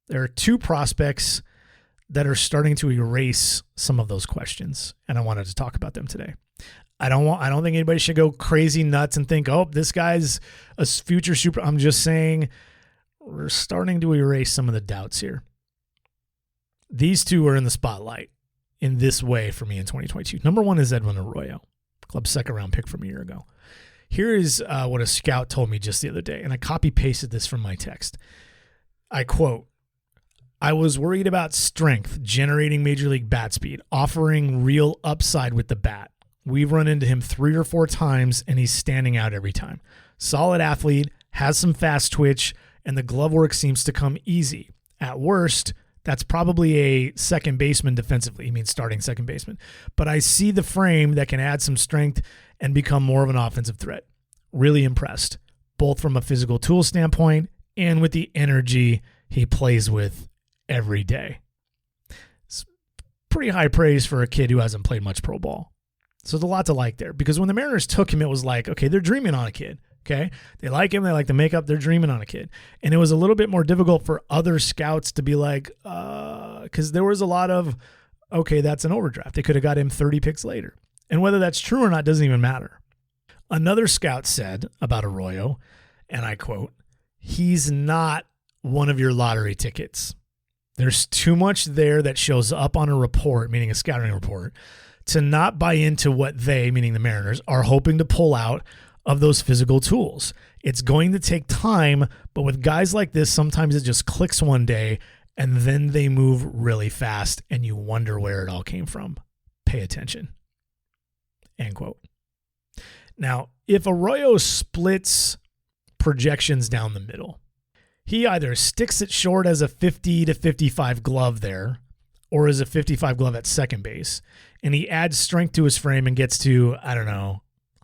There are two prospects that are starting to erase some of those questions, and I wanted to talk about them today. I don't think anybody should go crazy nuts and think, oh, this guy's a future super. I'm just saying we're starting to erase some of the doubts here. These two are in the spotlight in this way for me in 2022. Number one is Edwin Arroyo, club's second-round pick from a year ago. Here is what a scout told me just the other day, and I copy-pasted this from my text. I quote, "I was worried about strength, generating major league bat speed, offering real upside with the bat. We've run into him 3 or 4 times, and he's standing out every time. Solid athlete, has some fast twitch, and the glove work seems to come easy. At worst, that's probably a second baseman defensively." He means starting second baseman. "But I see the frame that can add some strength and become more of an offensive threat. Really impressed, both from a physical tool standpoint and with the energy he plays with every day." It's pretty high praise for a kid who hasn't played much pro ball. So there's a lot to like there, because when the Mariners took him, it was like, okay, they're dreaming on a kid. Okay. They like him. They like the makeup. They're dreaming on a kid. And it was a little bit more difficult for other scouts to be like, because there was a lot of, okay, that's an overdraft. They could have got him 30 picks later. And whether that's true or not doesn't even matter. Another scout said about Arroyo, and I quote, "He's not one of your lottery tickets. There's too much there that shows up on a report," meaning a scouting report, "to not buy into what they," meaning the Mariners, "are hoping to pull out of those physical tools. It's going to take time, but with guys like this, sometimes it just clicks one day and then they move really fast and you wonder where it all came from. Pay attention." End quote. Now, if Arroyo splits projections down the middle, he either sticks it short as a 50 to 55 glove there, or as a 55 glove at second base, and he adds strength to his frame and gets to,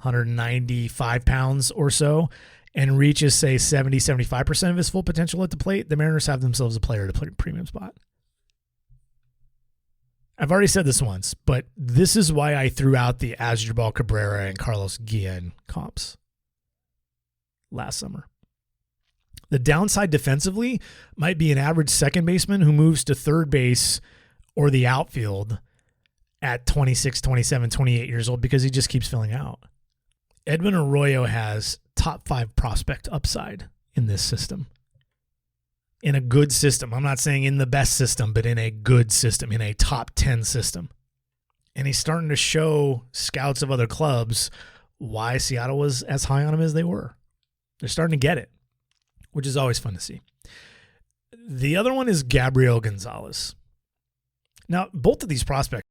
195 pounds or so, and reaches, say, 70, 75% of his full potential at the plate, the Mariners have themselves a player to play premium spot. I've already said this once, but this is why I threw out the Asdrubal Cabrera and Carlos Guillen comps last summer. The downside defensively might be an average second baseman who moves to third base or the outfield at 26, 27, 28 years old because he just keeps filling out. Edwin Arroyo has top 5 prospect upside in this system. In a good system. I'm not saying in the best system, but in a good system, in a top 10 system. And he's starting to show scouts of other clubs why Seattle was as high on him as they were. They're starting to get it, which is always fun to see. The other one is Gabriel Gonzalez. Now, both of these prospects